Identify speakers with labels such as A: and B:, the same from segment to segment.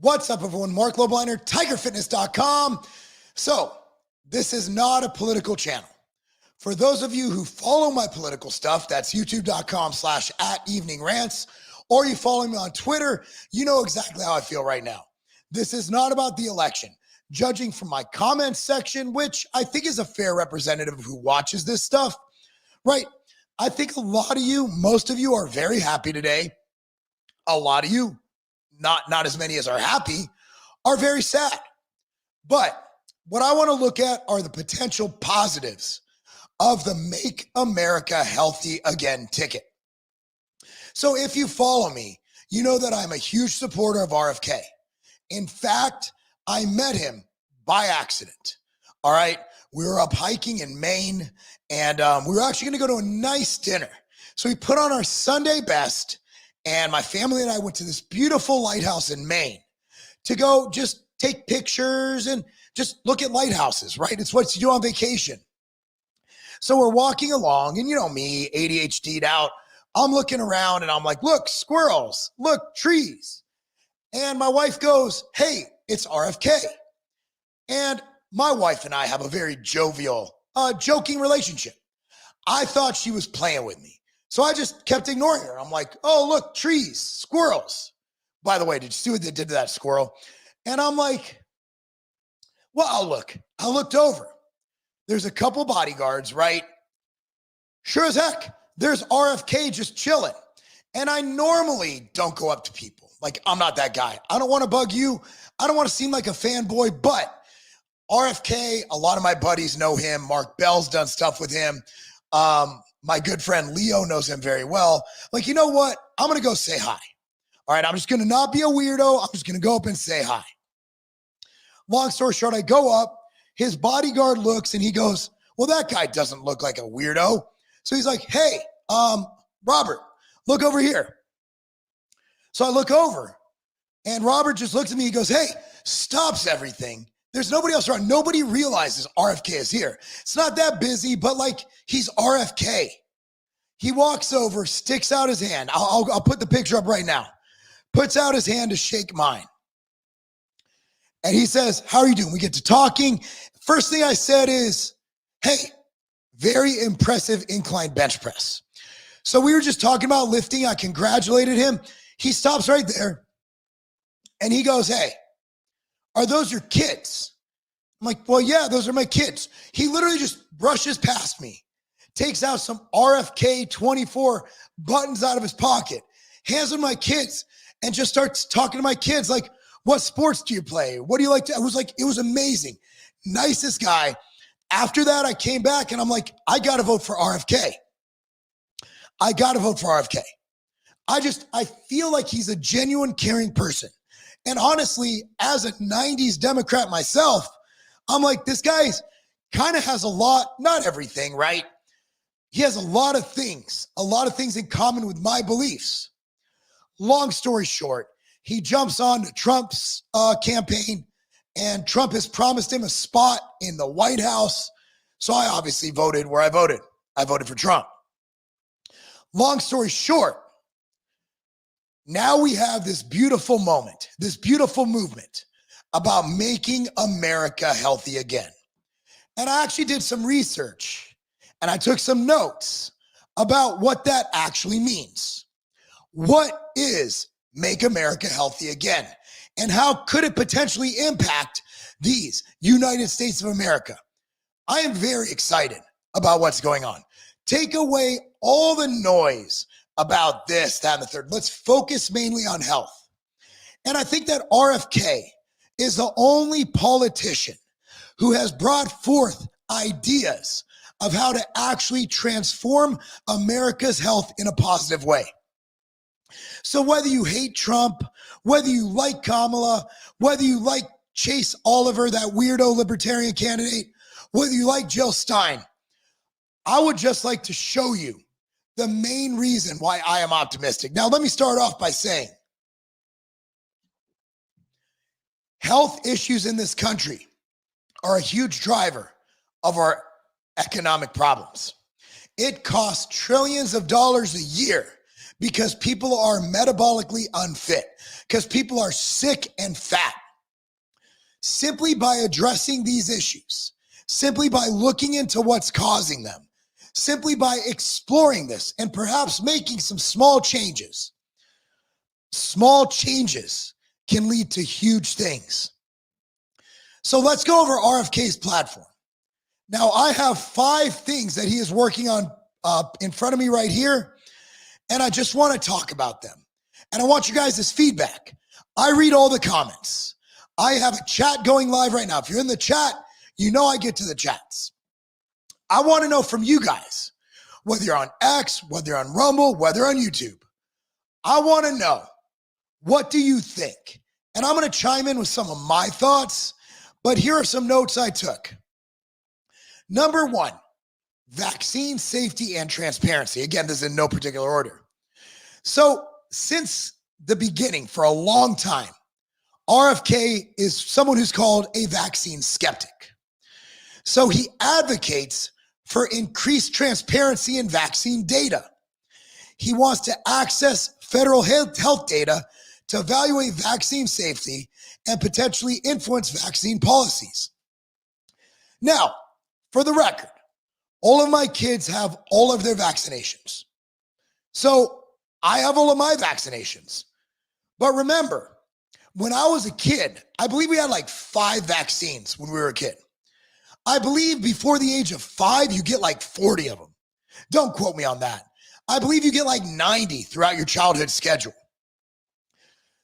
A: What's up, everyone? Mark Lobliner, TigerFitness.com. So, this is not a political channel. For those of you who follow my political stuff, that's youtube.com/@eveningrants, or you follow me on Twitter, you know exactly how I feel right now. This is not about the election. Judging from my comments section, which I think is a fair representative of who watches this stuff, right? I think a lot of you, most of you are very happy today. A lot of you, not as many as are happy, are very sad. But what I want to look at are the potential positives of the Make America Healthy Again ticket. So if you follow me, you know that I'm a huge supporter of RFK. In fact, I met him by accident. All right. We were up hiking in Maine, and we were actually going to go to a nice dinner. So we put on our Sunday best, and my family and I went to this beautiful lighthouse in Maine to go just take pictures and just look at lighthouses, right? It's what you do on vacation. So we're walking along, and you know me, ADHD'd out. I'm looking around and I'm like, look, squirrels, look, trees. And my wife goes, hey, it's RFK. And my wife and I have a very jovial, joking relationship. I thought she was playing with me. So I just kept ignoring her. I'm like, oh, look, trees, squirrels. By the way, did you see what they did to that squirrel? And I'm like, well, I'll look. I looked over. There's a couple bodyguards, right? Sure as heck, there's RFK just chilling. And I normally don't go up to people. Like, I'm not that guy. I don't want to bug you. I don't want to seem like a fanboy, but RFK, a lot of my buddies know him. Mark Bell's done stuff with him. My good friend Leo knows him very well. Like, you know what? I'm going to go say hi. All right, I'm just going to not be a weirdo. I'm just going to go up and say hi. Long story short, I go up. His bodyguard looks and he goes, well, that guy doesn't look like a weirdo. So he's like, hey, Robert, look over here. So I look over and Robert just looks at me. He goes, hey, stops everything. There's nobody else around. Nobody realizes RFK is here. It's not that busy, but like, he's RFK. He walks over, sticks out his hand. I'll put the picture up right now. Puts out his hand to shake mine. And he says, how are you doing? We get to talking. First thing I said is, hey, very impressive incline bench press. So we were just talking about lifting. I congratulated him. He stops right there and he goes, hey, are those your kids? I'm like, well, yeah, those are my kids. He literally just brushes past me, takes out some RFK 24 buttons out of his pocket, hands them to my kids, and just starts talking to my kids like, what sports do you play? What do you like to? I was like, it was amazing. Nicest guy. After that, I came back and I'm like, I got to vote for RFK. I got to vote for RFK. I feel like he's a genuine, caring person. And honestly, as a 90s Democrat myself, I'm like, this guy kind of has a lot, not everything, right? He has a lot of things in common with my beliefs. Long story short, he jumps on to Trump's campaign, and Trump has promised him a spot in the White House. So I obviously voted where I voted. I voted for Trump. Long story short, now we have this beautiful moment, this beautiful movement about making America healthy again. And I actually did some research and I took some notes about what that actually means. What is Make America Healthy Again? And how could it potentially impact these United States of America? I am very excited about what's going on. Take away all the noise about this, that, and the third. Let's focus mainly on health. And I think that RFK is the only politician who has brought forth ideas of how to actually transform America's health in a positive way. So whether you hate Trump, whether you like Kamala, whether you like Chase Oliver, that weirdo libertarian candidate, whether you like Jill Stein, I would just like to show you the main reason why I am optimistic. Now, let me start off by saying health issues in this country are a huge driver of our economic problems. It costs trillions of dollars a year because people are metabolically unfit, because people are sick and fat. Simply by addressing these issues, simply by looking into what's causing them, simply by exploring this and perhaps making some small changes can lead to huge things. So let's go over RFK's platform. Now, I have 5 things that he is working on in front of me right here, and I just want to talk about them. And I want you guys' feedback. I read all the comments. I have a chat going live right now. If you're in the chat, you know I get to the chats. I want to know from you guys, whether you're on X, whether you're on Rumble, whether you're on YouTube. I want to know, what do you think? And I'm going to chime in with some of my thoughts, but here are some notes I took. Number 1, vaccine safety and transparency. Again, this is in no particular order. So since the beginning, for a long time, RFK is someone who's called a vaccine skeptic. So he advocates for increased transparency in vaccine data. He wants to access federal health data to evaluate vaccine safety and potentially influence vaccine policies. Now, for the record, all of my kids have all of their vaccinations. So I have all of my vaccinations. But remember, when I was a kid, I believe we had like 5 vaccines when we were a kid. I believe before the age of 5, you get like 40 of them. Don't quote me on that. I believe you get like 90 throughout your childhood schedule.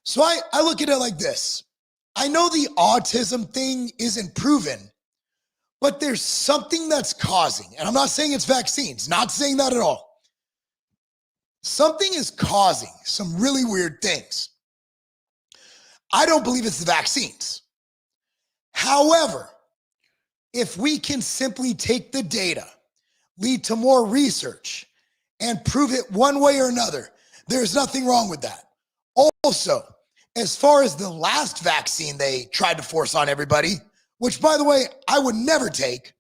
A: So I look at it like this. I know the autism thing isn't proven, but there's something that's causing, and I'm not saying it's vaccines, not saying that at all. Something is causing some really weird things. I don't believe it's the vaccines. However, if we can simply take the data, lead to more research, and prove it one way or another, there's nothing wrong with that. Also, as far as the last vaccine they tried to force on everybody, which, by the way, I would never take.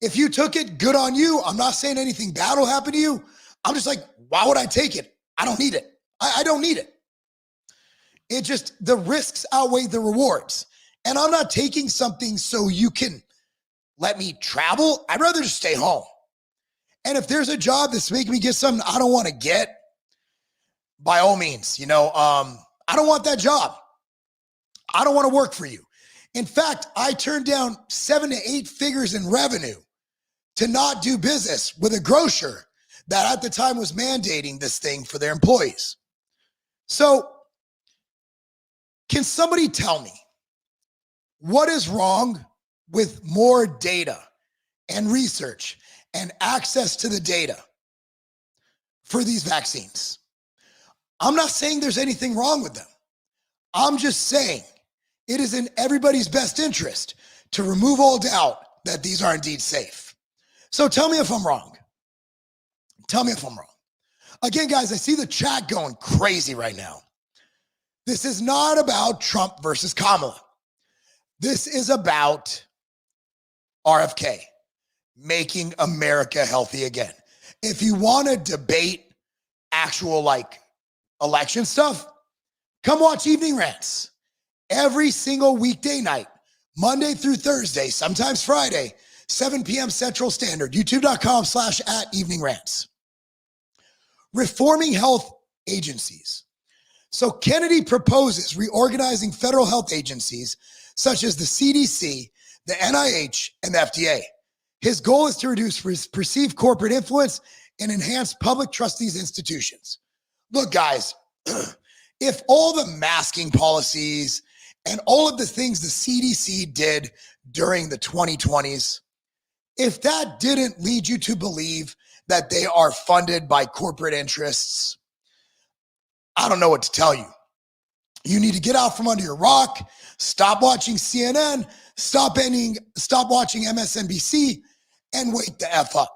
A: If you took it, good on you. I'm not saying anything bad will happen to you. I'm just like, why would I take it? I don't need it. I don't need it. It just, the risks outweigh the rewards. And I'm not taking something so you can let me travel. I'd rather just stay home. And if there's a job that's making me get something I don't want to get, by all means, I don't want that job. I don't want to work for you. In fact, I turned down 7 to 8 figures in revenue to not do business with a grocer that at the time was mandating this thing for their employees. So can somebody tell me what is wrong with more data and research and access to the data for these vaccines? I'm not saying there's anything wrong with them. I'm just saying it is in everybody's best interest to remove all doubt that these are indeed safe. So tell me if I'm wrong. Tell me if I'm wrong. Again, guys, I see the chat going crazy right now. This is not about Trump versus Kamala. This is about RFK, making America healthy again. If you want to debate actual election stuff, come watch Evening Rants every single weekday night, Monday through Thursday, sometimes Friday, 7 p.m. Central Standard, youtube.com/@eveningrants. Reforming health agencies. So Kennedy proposes reorganizing federal health agencies such as the CDC, the NIH, and the FDA. His goal is to reduce perceived corporate influence and enhance public trust in these institutions. Look, guys, if all the masking policies and all of the things the CDC did during the 2020s, if that didn't lead you to believe that they are funded by corporate interests, I don't know what to tell you. You need to get out from under your rock, stop watching CNN, stop watching MSNBC, and wake the F up.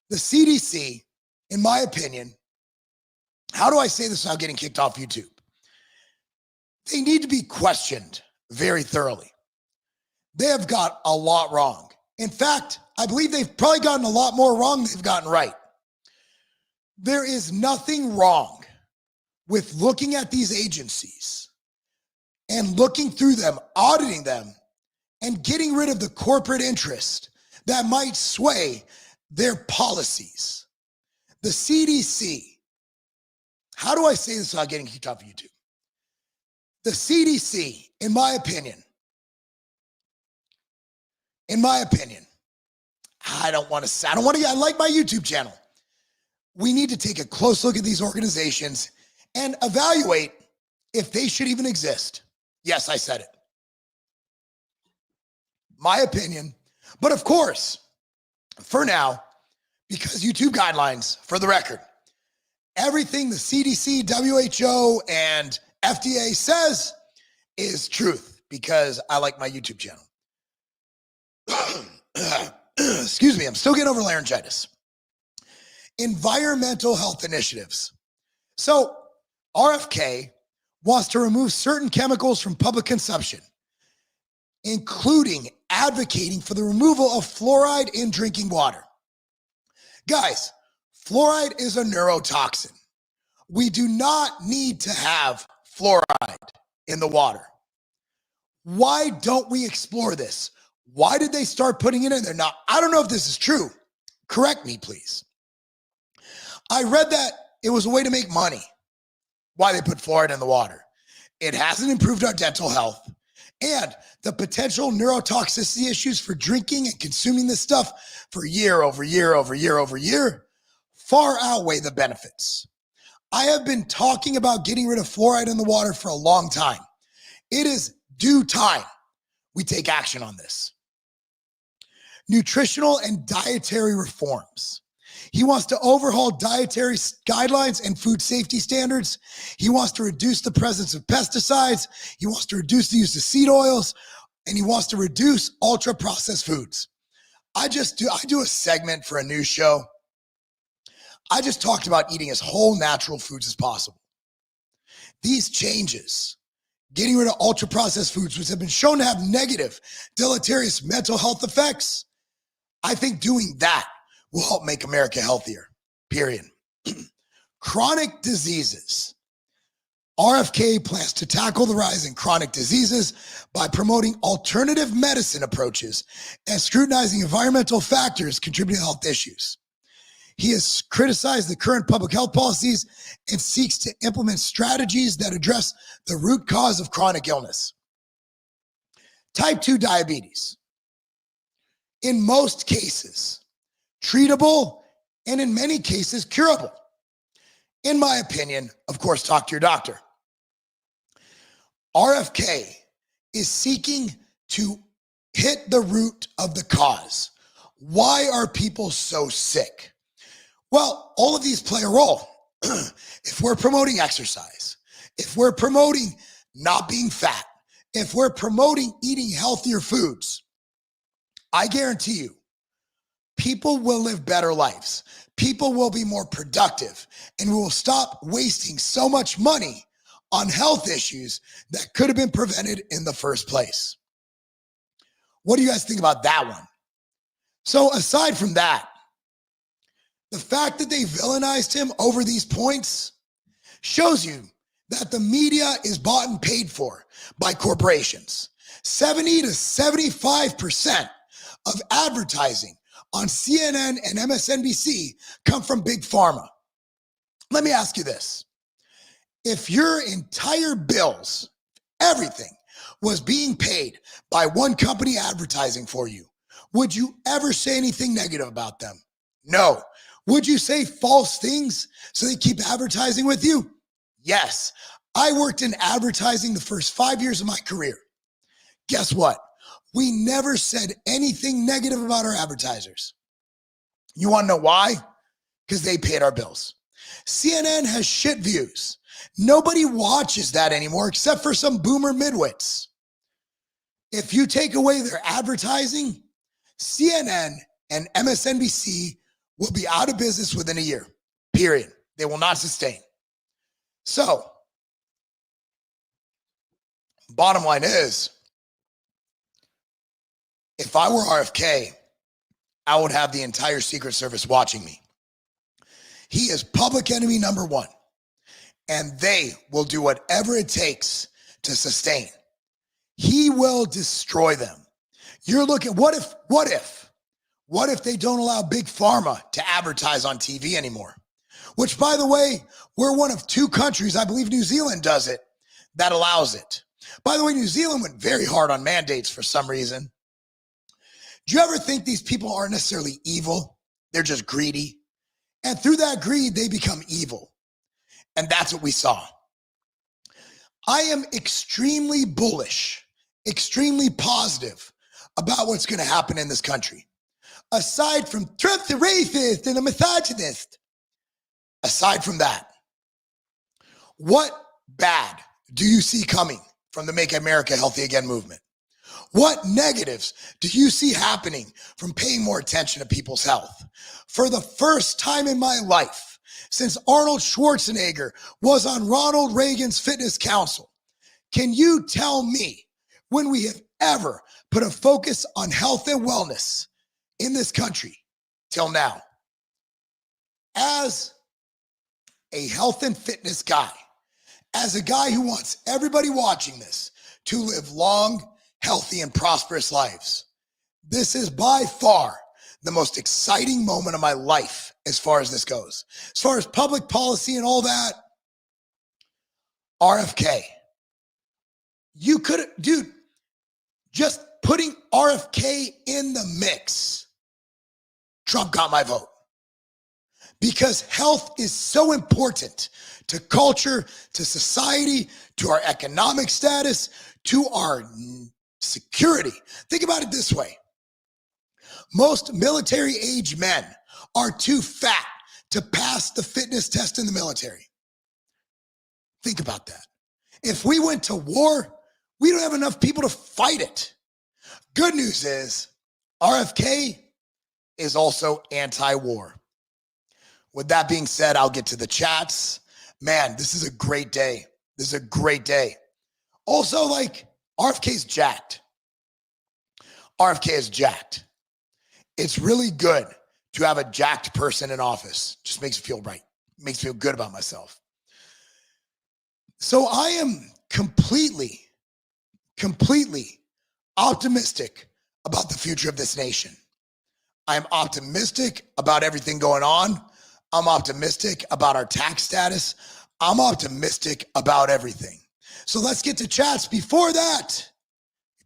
A: The CDC, in my opinion, how do I say this without getting kicked off YouTube? They need to be questioned very thoroughly. They have got a lot wrong. In fact, I believe they've probably gotten a lot more wrong than they've gotten right. There is nothing wrong with looking at these agencies and looking through them, auditing them, and getting rid of the corporate interest that might sway their policies. The CDC, how do I say this without getting kicked off of YouTube? The CDC, in my opinion, I like my YouTube channel. We need to take a close look at these organizations and evaluate if they should even exist. Yes, I said it. My opinion. But of course, for now, because YouTube guidelines, for the record, everything the CDC, WHO, and FDA says is truth because I like my YouTube channel. Excuse me, I'm still getting over laryngitis. Environmental health initiatives. So RFK wants to remove certain chemicals from public consumption, including advocating for the removal of fluoride in drinking water. Guys, fluoride is a neurotoxin. We do not need to have fluoride in the water. Why don't we explore this? Why did they start putting it in there? Now, I don't know if this is true. Correct me, please. I read that it was a way to make money. Why they put fluoride in the water. It hasn't improved our dental health. And the potential neurotoxicity issues for drinking and consuming this stuff for year over year over year over year far outweigh the benefits. I have been talking about getting rid of fluoride in the water for a long time. It is due time we take action on this. Nutritional and dietary reforms. He wants to overhaul dietary guidelines and food safety standards. He wants to reduce the presence of pesticides. He wants to reduce the use of seed oils, and he wants to reduce ultra-processed foods. I do a segment for a news show. I just talked about eating as whole natural foods as possible. These changes, getting rid of ultra-processed foods, which have been shown to have negative, deleterious mental health effects, I think doing that will help make America healthier, period. Chronic diseases. RFK plans to tackle the rise in chronic diseases by promoting alternative medicine approaches and scrutinizing environmental factors contributing to health issues. He has criticized the current public health policies and seeks to implement strategies that address the root cause of chronic illness. Type 2 diabetes. In most cases, treatable, and in many cases, curable. In my opinion, of course, talk to your doctor. RFK is seeking to hit the root of the cause. Why are people so sick? Well, all of these play a role. If we're promoting exercise, if we're promoting not being fat, if we're promoting eating healthier foods, I guarantee you, people will live better lives. People will be more productive, and we will stop wasting so much money on health issues that could have been prevented in the first place. What do you guys think about that one? So aside from that, the fact that they villainized him over these points shows you that the media is bought and paid for by corporations. 70 to 75% of advertising on CNN and MSNBC come from big pharma. Let me ask you this. If your entire bills, everything was being paid by one company advertising for you, would you ever say anything negative about them? No. Would you say false things so they keep advertising with you? Yes. I worked in advertising the first 5 years of my career. Guess what? We never said anything negative about our advertisers. You want to know why? Because they paid our bills. CNN has shit views. Nobody watches that anymore except for some boomer midwits. If you take away their advertising, CNN and MSNBC will be out of business within a year, period. They will not sustain. So, bottom line is, if I were RFK, I would have the entire Secret Service watching me. He is public enemy number one, and they will do whatever it takes to sustain. He will destroy them. You're looking, what if they don't allow big pharma to advertise on TV anymore? Which, by the way, we're one of 2 countries, I believe New Zealand does it, that allows it. By the way, New Zealand went very hard on mandates for some reason. Do you ever think these people aren't necessarily evil? They're just greedy. And through that greed, they become evil. And that's what we saw. I am extremely bullish, extremely positive about what's going to happen in this country. Aside from Trump the racist and a misogynist, aside from that, what bad do you see coming from the Make America Healthy Again movement? What negatives do you see happening from paying more attention to people's health? For the first time in my life, since Arnold Schwarzenegger was on Ronald Reagan's fitness council, can you tell me when we have ever put a focus on health and wellness in this country till now? As a health and fitness guy, as a guy who wants everybody watching this to live long, healthy, and prosperous lives, this is by far the most exciting moment of my life as far as this goes. As far as public policy and all that, RFK. You could, dude, just putting RFK in the mix, Trump got my vote. Because health is so important to culture, to society, to our economic status, to our security. Think about it this way. Most military-age men are too fat to pass the fitness test in the military. Think about that. If we went to war, we don't have enough people to fight it. Good news is RFK is also anti-war. With that being said, I'll get to the chats. Man, this is a great day. This is a great day. Also, like, RFK's jacked. RFK is jacked. It's really good to have a jacked person in office. Just makes me feel right. Makes me feel good about myself. So I am completely optimistic about the future of this nation. I'm optimistic about everything going on. I'm optimistic about our tax status. I'm optimistic about everything. So let's get to chats. Before that,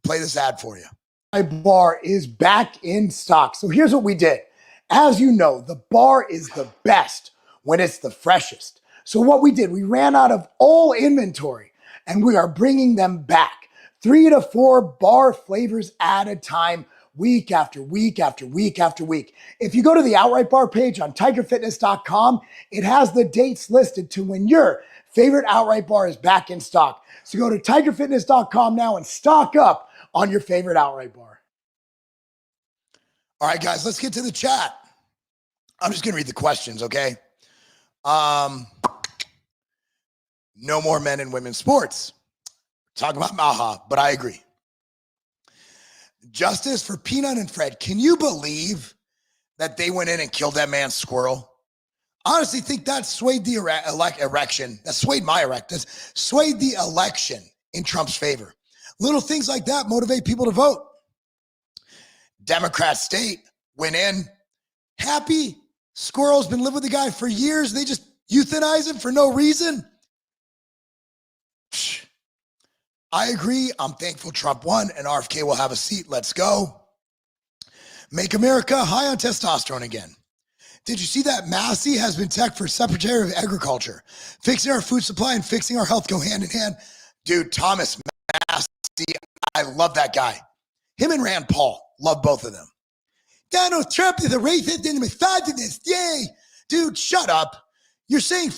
A: play this ad for you. My bar is back in stock. So here's what we did. As you know, the bar is the best when it's the freshest. So what we did, we ran out of all inventory and we are bringing them back. 3 to 4 bar flavors at a time, week after week after week after week. If you go to the Outright Bar page on tigerfitness.com, it has the dates listed to when your favorite Outright Bar is back in stock. So go to tigerfitness.com now and stock up on your favorite Outright Bar. All right, guys, let's get to the chat. I'm just going to read the questions, okay? No more men and women's sports. Talk about MAHA, but I agree. Justice for Peanut and Fred. Can you believe that they went in and killed that man's squirrel? I honestly think that swayed the erection. That swayed my erection. Swayed the election in Trump's favor. Little things like that motivate people to vote. Democrat state went in. Happy squirrel's been living with the guy for years. They just euthanize him for no reason. I agree. I'm thankful Trump won and RFK will have a seat. Let's go. Make America high on testosterone again. Did you see that Massey has been tech for Secretary of Agriculture? Fixing our food supply and fixing our health go hand in hand. Dude, Thomas Massey, I love that guy. Him and Rand Paul, love both of them. Donald Trump is a racist and a misogynist. Yay. Dude, shut up. You're saying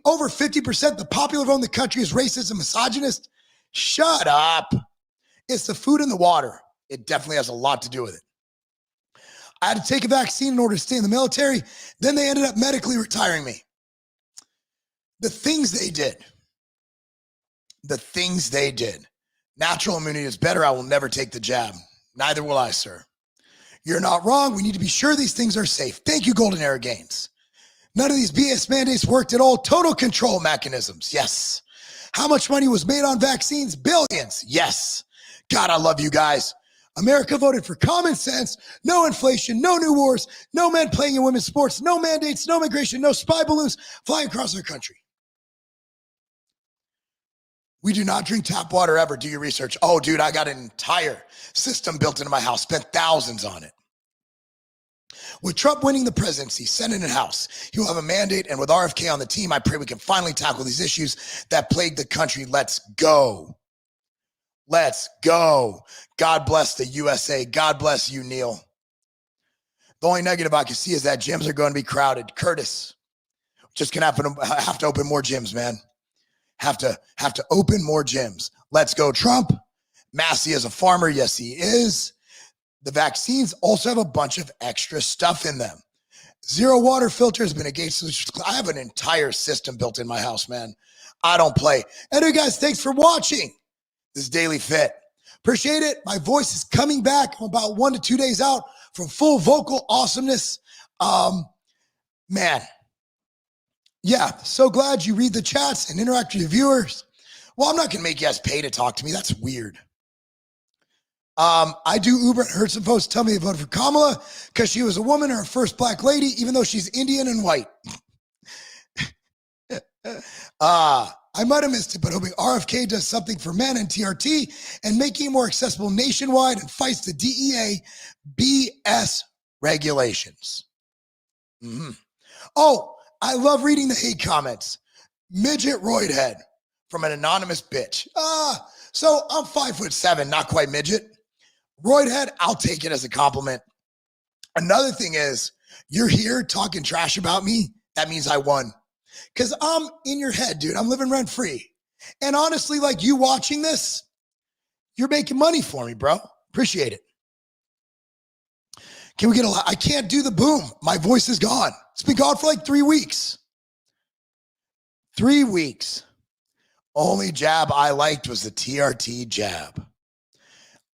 A: over 50% the popular vote in the country is racist and misogynist? Shut up. It's the food and the water. It definitely has a lot to do with it. I had to take a vaccine in order to stay in the military. Then they ended up medically retiring me. The things they did. Natural immunity is better. I will never take the jab. Neither will I, sir. You're not wrong. We need to be sure these things are safe. Thank you, Golden Era Gains. None of these BS mandates worked at all. Total control mechanisms. Yes. How much money was made on vaccines? Billions. Yes. God, I love you guys. America voted for common sense, no inflation, no new wars, no men playing in women's sports, no mandates, no migration, no spy balloons flying across our country. We do not drink tap water ever. Do your research. Oh, dude, I got an entire system built into my house, spent thousands on it. With Trump winning the presidency, Senate and House, he will have a mandate. And with RFK on the team, I pray we can finally tackle these issues that plague the country. Let's go. Let's go. God bless the USA. God bless you, Neil. The only negative I can see is that gyms are going to be crowded. Curtis, just gonna have to open more gyms, man. Have to open more gyms. Let's go, Trump. Massey is a farmer. Yes, he is. The vaccines also have a bunch of extra stuff in them. Zero water filter has been a game solution. I have an entire system built in my house, man. I don't play. Anyway, guys, thanks for watching this Daily Fit. Appreciate it. My voice is coming back. I'm about 1 to 2 days out from full vocal awesomeness. Man. Yeah, so glad you read the chats and interact with your viewers. Well, I'm not going to make you guys pay to talk to me. That's weird. I do Uber and heard some folks tell me to vote for Kamala because she was a woman or a first black lady, even though she's Indian and white. I might have missed it, but hoping RFK does something for men and TRT and making it more accessible nationwide and fights the DEA BS regulations. Oh, I love reading the hate comments. Midget roid head from an anonymous bitch. So I'm 5'7", not quite midget. Roid head, I'll take it as a compliment. Another thing is, you're here talking trash about me. That means I won. Because I'm in your head, dude. I'm living rent free. And honestly, like you watching this, you're making money for me, bro. Appreciate it. Can we get I can't do the boom. My voice is gone. It's been gone for like 3 weeks. 3 weeks. Only jab I liked was the TRT jab.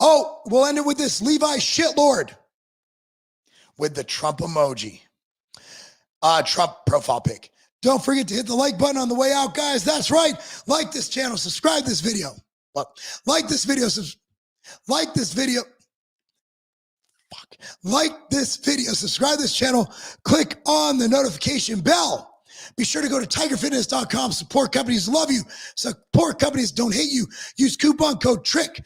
A: Oh, we'll end it with this Levi shitlord with the Trump emoji. Trump profile pic. Don't forget to hit the like button on the way out, guys. That's right. Like this channel, subscribe this video. Like this video, like this video, subscribe this channel, click on the notification bell. Be sure to go to tigerfitness.com. Support companies love you. Support companies don't hate you. Use coupon code TRICK,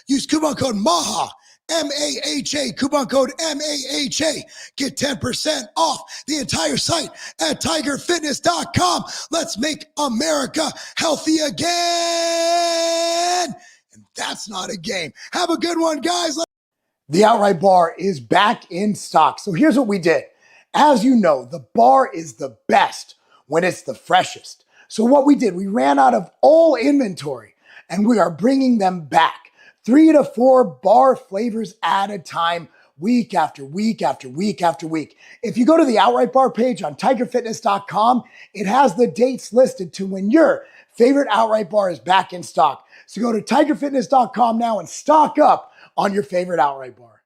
A: Use coupon code MAHA, MAHA, coupon code MAHA. Get 10% off the entire site at tigerfitness.com. Let's make America healthy again. And that's not a game. Have a good one, guys. The Outright Bar is back in stock. So here's what we did. As you know, the bar is the best when it's the freshest. So what we did, we ran out of all inventory and we are bringing them back. 3 to 4 bar flavors at a time, week after week after week after week. If you go to the Outright Bar page on tigerfitness.com, it has the dates listed to when your favorite Outright Bar is back in stock. So go to tigerfitness.com now and stock up on your favorite Outright Bar.